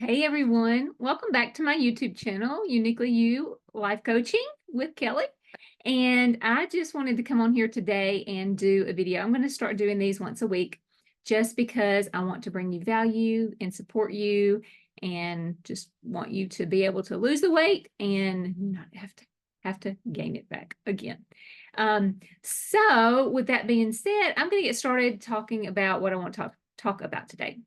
Hey everyone, welcome back to my YouTube channel, Uniquely You Life Coaching with Kelly. And I just wanted to come on here today and do a video. I'm going to start doing these once a week just because I want to bring you value and support you and just want you to be able to lose the weight and not have to gain it back again. So with that being said, I'm going to get started talking about what I want to talk about today.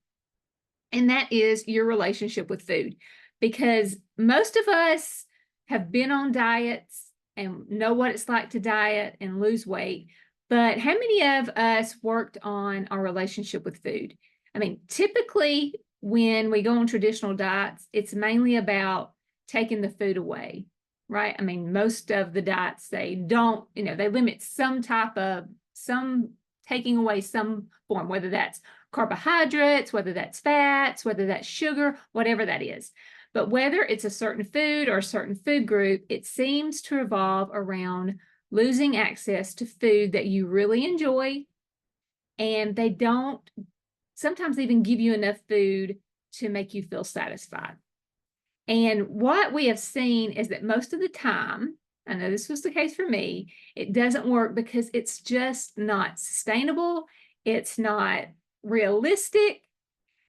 And that is your relationship with food. Because most of us have been on diets and know what it's like to diet and lose weight. But how many of us worked on our relationship with food? I mean, typically when we go on traditional diets, it's mainly about taking the food away, right? I mean, most of the diets, they don't, they limit some taking away some form, whether that's carbohydrates, whether that's fats, whether that's sugar, whatever that is. But whether it's a certain food or a certain food group, it seems to revolve around losing access to food that you really enjoy. And they don't sometimes even give you enough food to make you feel satisfied. And what we have seen is that most of the time, I know this was the case for me, it doesn't work because it's just not sustainable. It's not realistic.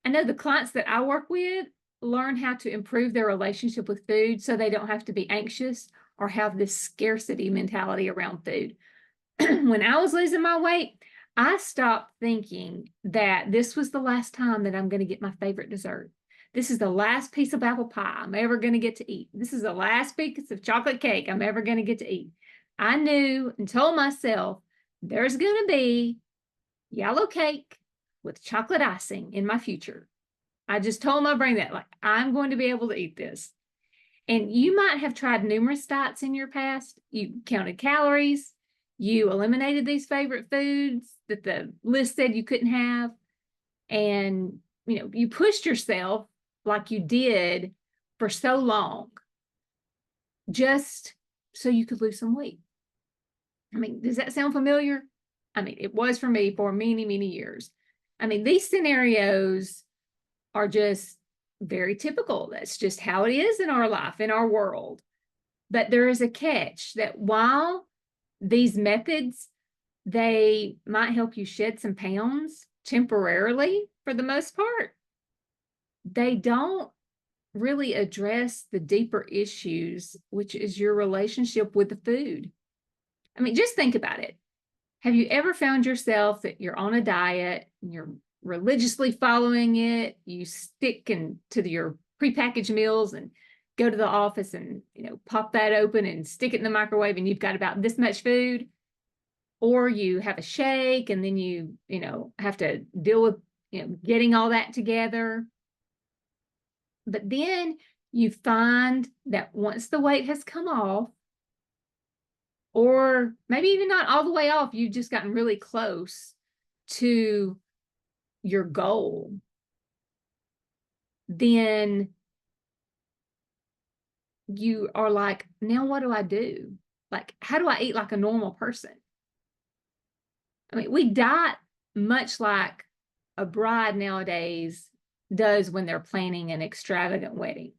I know the clients that I work with learn how to improve their relationship with food so they don't have to be anxious or have this scarcity mentality around food. When I was losing my weight, I stopped thinking that this was the last time that I'm going to get my favorite dessert. This is the last piece of apple pie I'm ever going to get to eat. This is the last piece of chocolate cake I'm ever going to get to eat. I knew and told myself there's going to be yellow cake with chocolate icing in my future. I just told my brain that, like, I'm going to be able to eat this. And you might have tried numerous diets in your past. You counted calories. You eliminated these favorite foods that the list said you couldn't have. And, you pushed yourself like you did for so long just so you could lose some weight. I mean, does that sound familiar? I mean, it was for me for many, many years. I mean, these scenarios are just very typical. That's just how it is in our life, in our world. But there is a catch that while these methods, they might help you shed some pounds temporarily for the most part, they don't really address the deeper issues, which is your relationship with the food. I mean, just think about it. Have you ever found yourself that you're on a diet and you're religiously following it? You stick to your prepackaged meals and go to the office and, pop that open and stick it in the microwave and you've got about this much food. Or you have a shake and then you have to deal with, getting all that together. But then you find that once the weight has come off, or maybe even not all the way off, you've just gotten really close to your goal, then you are like, now what do I do? Like, how do I eat like a normal person? I mean, we diet much like a bride nowadays does when they're planning an extravagant wedding.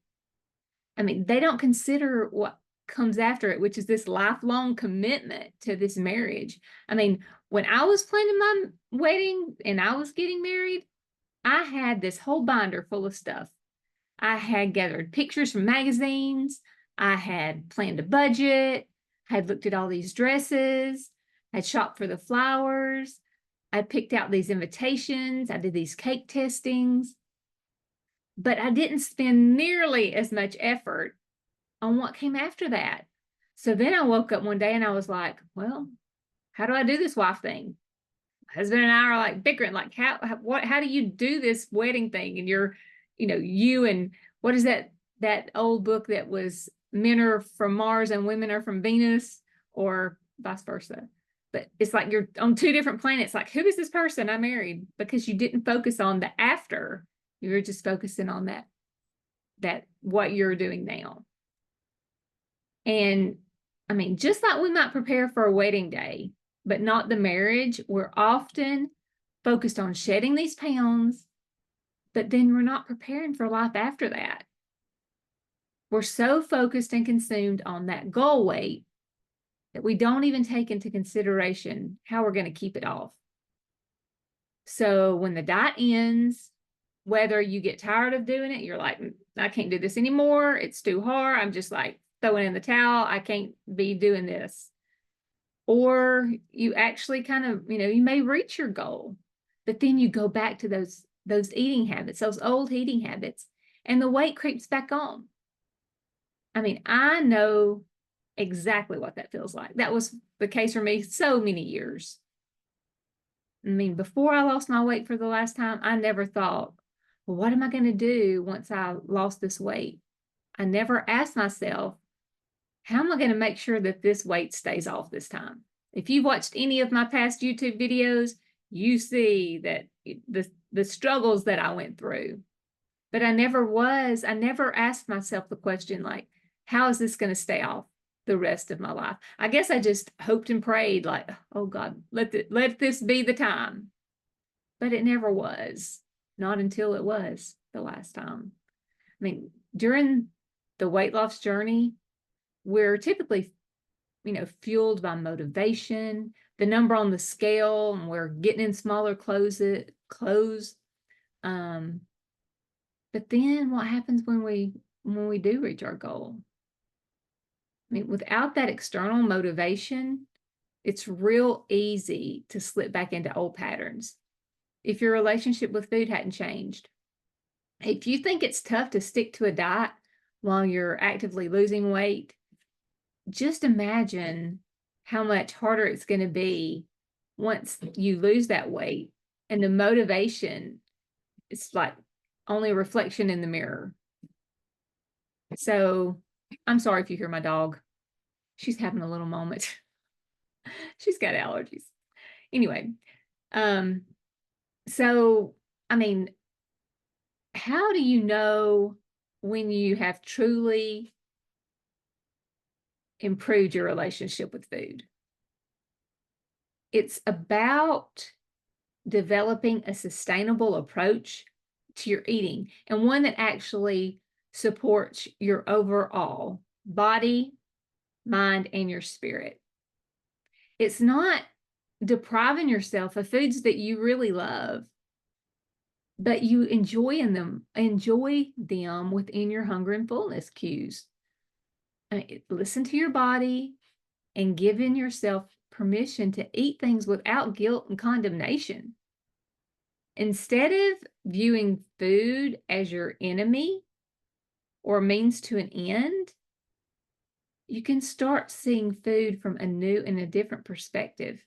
I mean, they don't consider what comes after it, which is this lifelong commitment to this marriage. I mean, when I was planning my wedding and I was getting married, I had this whole binder full of stuff. I had gathered pictures from magazines. I had planned a budget. I had looked at all these dresses. I had shopped for the flowers. I picked out these invitations. I did these cake testings. But I didn't spend nearly as much effort on what came after that. So then I woke up one day and I was like, well, how do I do this wife thing? My husband and I are like bickering, like, how do you do this wedding thing? And you're, you and what is that old book that was men are from Mars and women are from Venus, or vice versa. But it's like you're on two different planets. Like, who is this person I married? Because you didn't focus on the after. You were just focusing on that what you're doing now. And I mean, just like we might prepare for a wedding day, but not the marriage, we're often focused on shedding these pounds but then we're not preparing for life after that. We're so focused and consumed on that goal weight that we don't even take into consideration how we're going to keep it off. So when the diet ends, whether you get tired of doing it, you're like, I can't do this anymore. It's too hard. I'm just like throwing in the towel. I can't be doing this. Or you actually kind of, you may reach your goal, but then you go back to those eating habits, those old eating habits, and the weight creeps back on. I mean, I know exactly what that feels like. That was the case for me so many years. I mean, before I lost my weight for the last time, I never thought, well, what am I going to do once I lost this weight? I never asked myself, how am I going to make sure that this weight stays off this time? If you've watched any of my past YouTube videos, you see that the struggles that I went through. But I never asked myself the question, like, how is this going to stay off the rest of my life? I guess I just hoped and prayed, like, oh God, let this be the time. But it never was, not until it was the last time. I mean, during the weight loss journey, we're typically, fueled by motivation, the number on the scale, and we're getting in smaller clothes. But then what happens when we do reach our goal? I mean, without that external motivation, it's real easy to slip back into old patterns. If your relationship with food hadn't changed, if you think it's tough to stick to a diet while you're actively losing weight, just imagine how much harder it's going to be once you lose that weight, and the motivation, it's like only a reflection in the mirror. So I'm sorry if you hear my dog. She's having a little moment. She's got allergies. Anyway, so, I mean, how do you know when you have truly improved your relationship with food? It's about developing a sustainable approach to your eating, and one that actually supports your overall body, mind, and your spirit. It's not depriving yourself of foods that you really love, but you enjoy them within your hunger and fullness cues. Listen to your body and giving yourself permission to eat things without guilt and condemnation. Instead of viewing food as your enemy or means to an end, you can start seeing food from a new and a different perspective.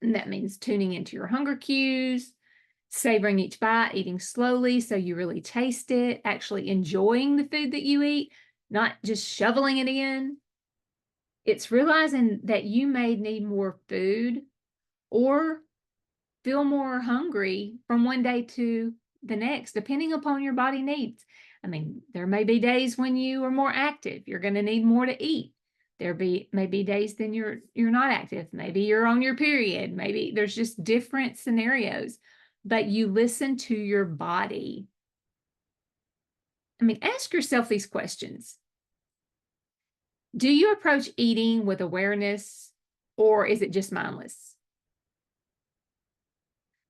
And that means tuning into your hunger cues, savoring each bite, eating slowly so you really taste it, actually enjoying the food that you eat, not just shoveling it in. It's realizing that you may need more food or feel more hungry from one day to the next, depending upon your body needs. I mean, there may be days when you are more active. You're going to need more to eat. There may be days then you're not active. Maybe you're on your period. Maybe there's just different scenarios. But you listen to your body. I mean, ask yourself these questions. Do you approach eating with awareness, or is it just mindless?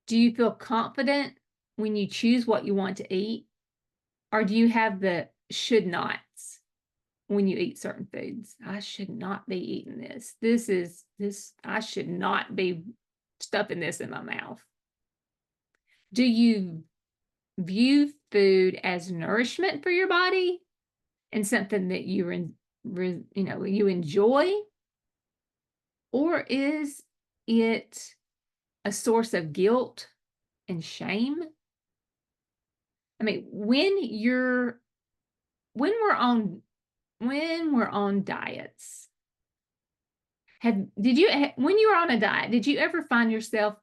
Do you feel confident when you choose what you want to eat? Or do you have the should nots when you eat certain foods? I should not be eating this. I should not be stuffing this in my mouth. Do you view food as nourishment for your body and something that you enjoy? Or is it a source of guilt and shame? I mean, when we're on diets, when you were on a diet, did you ever find yourself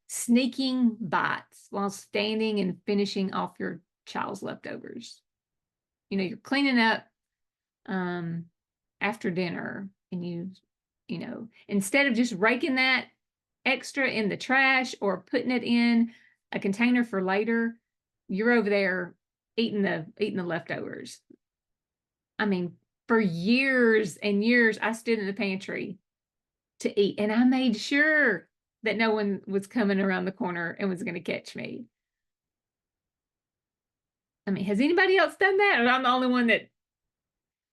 sneaking bites while standing and finishing off your child's leftovers? You're cleaning up after dinner, and instead of just raking that extra in the trash or putting it in a container for later, you're over there eating the leftovers. I mean, for years and years, I stood in the pantry to eat, and I made sure that no one was coming around the corner and was going to catch me. I mean, has anybody else done that? Or I'm the only one that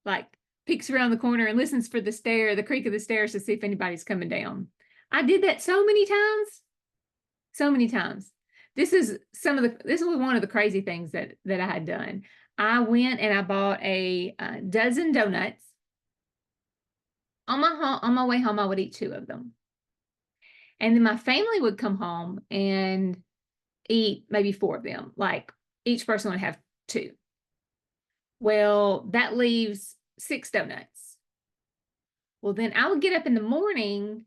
like peeks around the corner and listens for the creak of the stairs to see if anybody's coming down. I did that so many times. So many times. This was one of the crazy things that I had done. I went and I bought a dozen donuts. On my way home, I would eat 2 of them. And then my family would come home and eat maybe 4 of them. Like each person would have 2. Well, that leaves 6 donuts. Well, then I would get up in the morning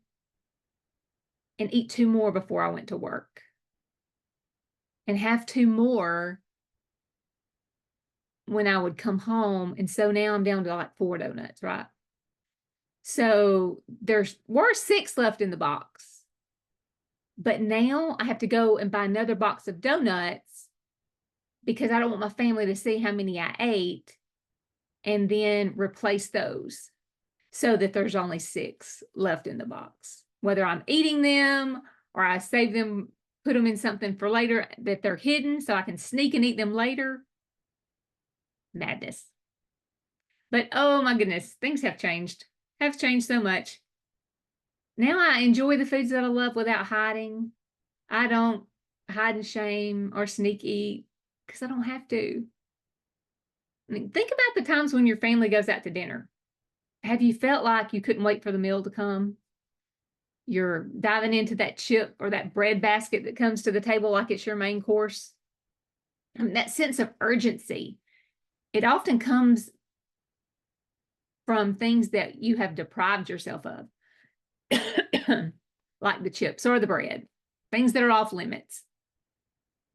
and eat 2 more before I went to work. And have 2 more when I would come home. And so now I'm down to like 4 donuts, right? So there were 6 left in the box. But now I have to go and buy another box of donuts because I don't want my family to see how many I ate, and then replace those so that there's only 6 left in the box. Whether I'm eating them or I save them, put them in something for later that they're hidden so I can sneak and eat them later. Madness. But oh my goodness, things have changed so much. Now I enjoy the foods that I love without hiding. I don't hide and shame or sneak eat because I don't have to. I mean, think about the times when your family goes out to dinner. Have you felt like you couldn't wait for the meal to come? You're diving into that chip or that bread basket that comes to the table like it's your main course. I mean, that sense of urgency, it often comes from things that you have deprived yourself of, like the chips or the bread, things that are off limits.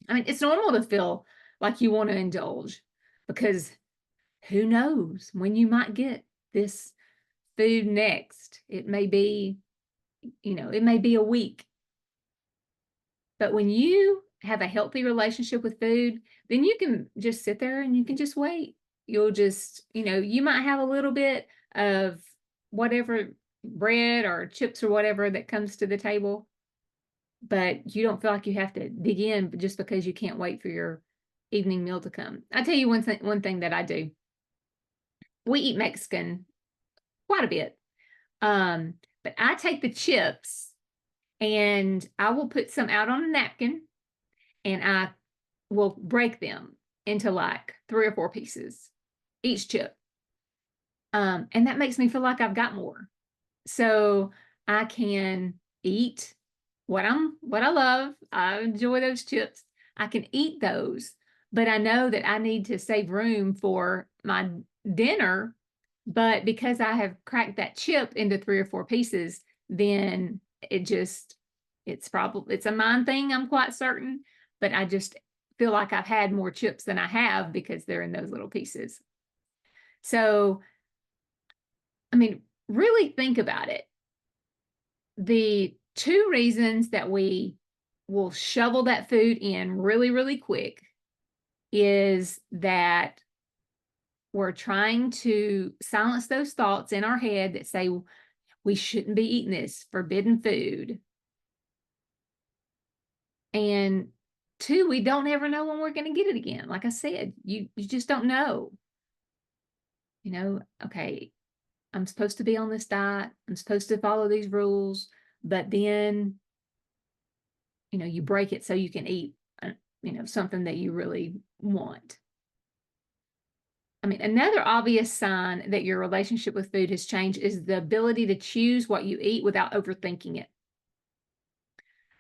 I mean, it's normal to feel like you want to indulge because who knows when you might get this food next. It may be, it may be a week. But when you have a healthy relationship with food, then you can just sit there and you can just wait. You'll just, you might have a little bit of whatever bread or chips or whatever that comes to the table, but you don't feel like you have to dig in just because you can't wait for your evening meal to come. I'll tell you one thing that I do. We eat Mexican quite a bit. But I take the chips and I will put some out on a napkin and I will break them into like 3 or 4 pieces, each chip. And that makes me feel like I've got more. So I can eat what I love. I enjoy those chips. I can eat those, but I know that I need to save room for my dinner. But because I have cracked that chip into 3 or 4 pieces, then it's a mind thing, I'm quite certain, but I just feel like I've had more chips than I have because they're in those little pieces. So, I mean, really think about it. The 2 reasons that we will shovel that food in really, really quick is that we're trying to silence those thoughts in our head that say we shouldn't be eating this forbidden food. And 2, we don't ever know when we're going to get it again. Like I said, you just don't know. Okay, I'm supposed to be on this diet. I'm supposed to follow these rules, but then, you break it so you can eat, something that you really want. I mean, another obvious sign that your relationship with food has changed is the ability to choose what you eat without overthinking it.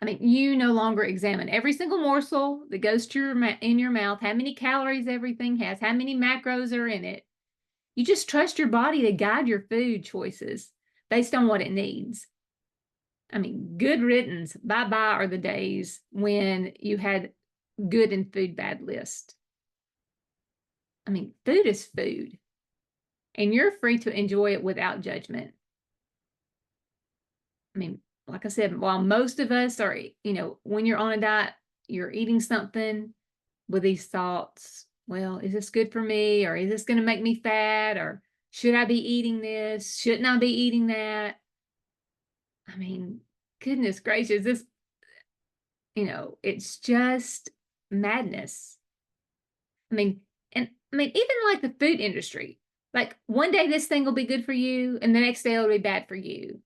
I mean, you no longer examine every single morsel that goes to in your mouth, how many calories everything has, how many macros are in it. You just trust your body to guide your food choices based on what it needs. I mean, good riddance. Bye-bye are the days when you had good and food bad list. I mean, food is food, and you're free to enjoy it without judgment. I mean, like I said, while most of us are, when you're on a diet, you're eating something with these thoughts, well, is this good for me? Or is this going to make me fat? Or should I be eating this? Shouldn't I be eating that? I mean, goodness gracious, this, it's just madness. Even like the food industry, like one day this thing will be good for you and the next day it'll be bad for you.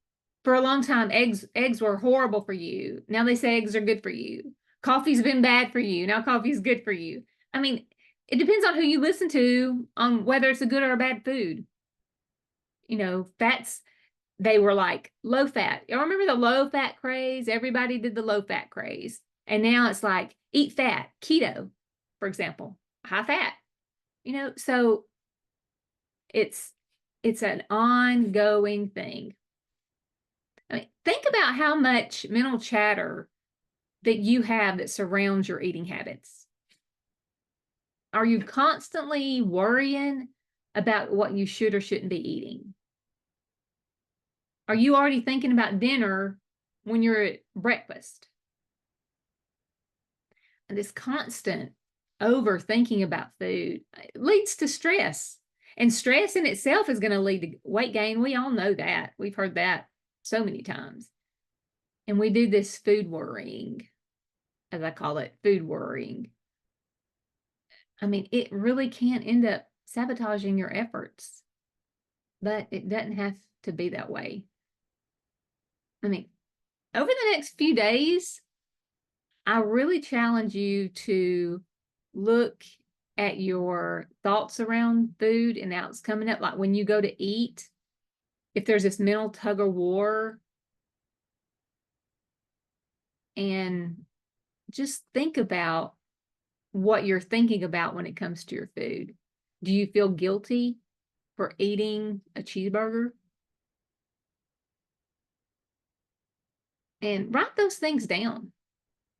For a long time, eggs were horrible for you. Now they say eggs are good for you. Coffee's been bad for you. Now coffee's good for you. I mean, it depends on who you listen to on whether it's a good or a bad food. They were like low fat. Y'all remember the low fat craze? Everybody did the low fat craze. And now it's like eat fat, keto, for example, high fat. So it's an ongoing thing. I mean, think about how much mental chatter that you have that surrounds your eating habits. Are you constantly worrying about what you should or shouldn't be eating? Are you already thinking about dinner when you're at breakfast? And this constant overthinking about food leads to stress. And stress in itself is going to lead to weight gain. We all know that. We've heard that so many times. And we do this food worrying, as I call it, food worrying. I mean, it really can end up sabotaging your efforts, but it doesn't have to be that way. I mean, over the next few days, I really challenge you to look at your thoughts around food and how it's coming up. Like when you go to eat, if there's this mental tug of war, and just think about what you're thinking about when it comes to your food. Do you feel guilty for eating a cheeseburger? And write those things down.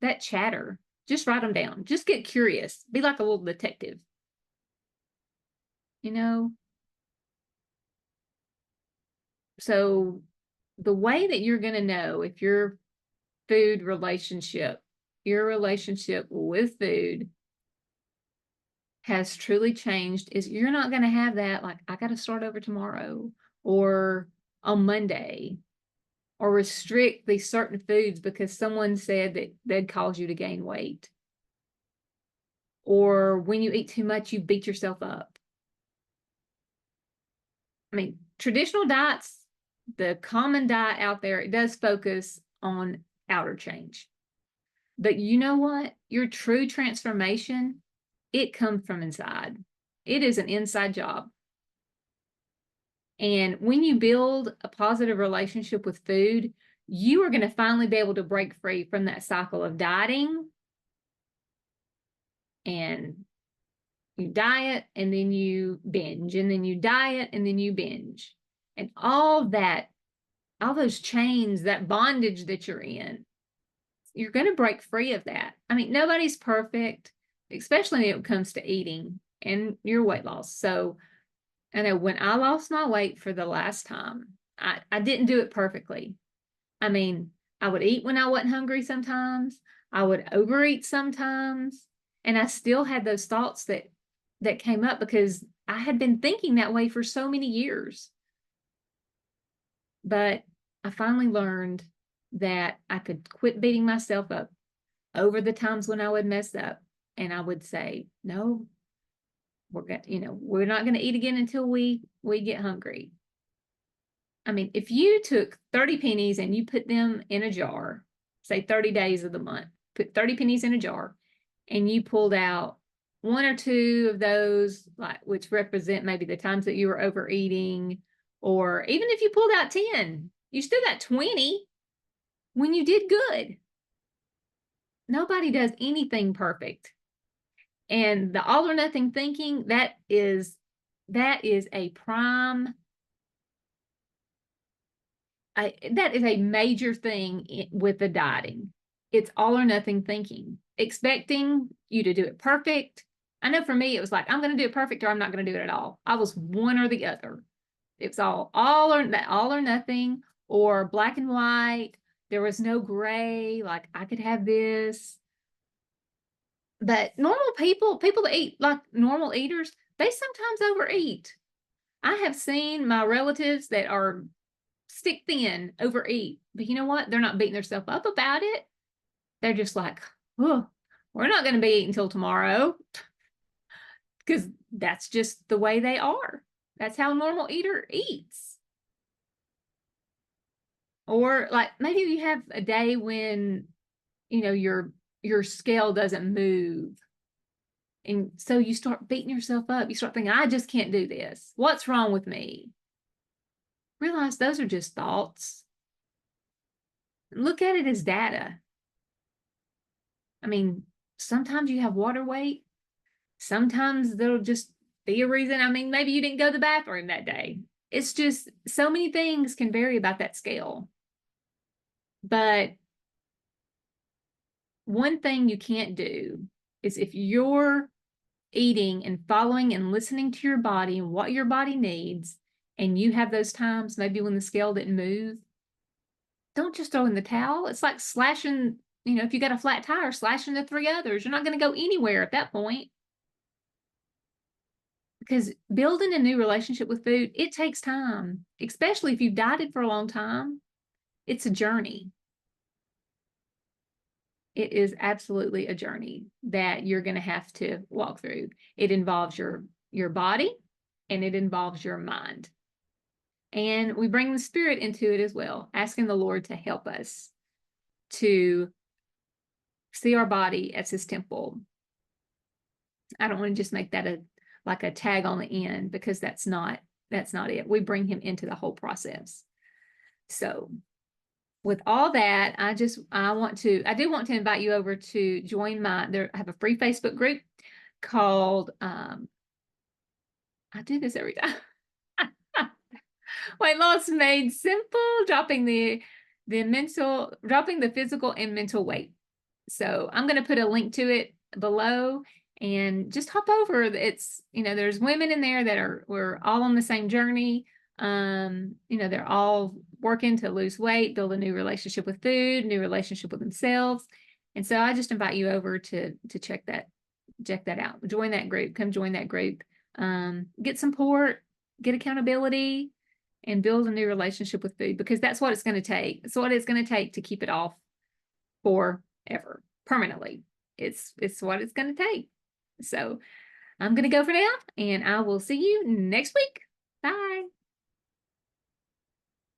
That chatter, just write them down. Just get curious. Be like a little detective. So the way that you're going to know if your relationship with food has truly changed is you're not going to have that, like, I got to start over tomorrow or on Monday, or restrict these certain foods because someone said that they'd cause you to gain weight. Or when you eat too much, you beat yourself up. I mean, traditional diets, the common diet out there, it does focus on outer change. But you know what? Your true transformation, it comes from inside. It is an inside job. And when you build a positive relationship with food, you are going to finally be able to break free from that cycle of dieting. And you diet and then you binge, and then you diet and then you binge. And all those chains, that bondage that you're in, you're going to break free of that. I mean, nobody's perfect, especially when it comes to eating and your weight loss. So I know when I lost my weight for the last time, I didn't do it perfectly. I mean, I would eat when I wasn't hungry sometimes. I would overeat sometimes. And I still had those thoughts that came up because I had been thinking that way for so many years. But I finally learned that I could quit beating myself up over the times when I would mess up. And I would say, no, we're not going to eat again until we get hungry. I mean, if you took 30 pennies and you put them in a jar, say 30 days of the month, put 30 pennies in a jar, and you pulled out one or two of those, which represent maybe the times that you were overeating, or even if you pulled out 10, you still got 20 when you did good. Nobody does anything perfect. And the all or nothing thinking, that is a prime, that is a major thing with the dieting. It's all or nothing thinking, expecting you to do it perfect. I know for me, it was like, I'm going to do it perfect or I'm not going to do it at all. I was one or the other. It's all or nothing, or black and white. There was no gray, like I could have this. But normal people, people that eat like normal eaters, they sometimes overeat. I have seen my relatives that are stick thin overeat, but you know what? They're not beating themselves up about it. They're just like, oh, we're not going to be eating until tomorrow, because that's just the way they are. That's how a normal eater eats. Or like maybe you have a day when, you know, your scale doesn't move. And so you start beating yourself up. You start thinking, I just can't do this. What's wrong with me? Realize those are just thoughts. Look at it as data. I mean, sometimes you have water weight. Sometimes there'll just be a reason. I mean, maybe you didn't go to the bathroom that day. It's just so many things can vary about that scale. But one thing you can't do is if you're eating and following and listening to your body and what your body needs, and you have those times maybe when the scale didn't move, don't just throw in the towel. It's like slashing, you know, if you got a flat tire, slashing the three others. You're not going to go anywhere at that point. Because building a new relationship with food, it takes time, especially if you've dieted for a long time. It's a journey. It is absolutely a journey that you're going to have to walk through. It involves your body and it involves your mind. And we bring the spirit into it as well, asking the Lord to help us to see our body as his temple. I don't want to just make that like a tag on the end, because that's not it. We bring him into the whole process. So with all that, I do want to invite you over to join I have a free Facebook group called, I do this every time. Weight Loss Made Simple, dropping the physical and mental weight. So I'm going to put a link to it below, and just hop over. It's, you know, there's women in there that we're all on the same journey. You know, they're all working to lose weight, build a new relationship with food, new relationship with themselves. And so I just invite you over to check that out. Join that group. Come join that group. Get support, get accountability, and build a new relationship with food, because that's what it's going to take. It's what it's going to take to keep it off forever, permanently. It's what it's going to take. So I'm going to go for now, and I will see you next week. Bye.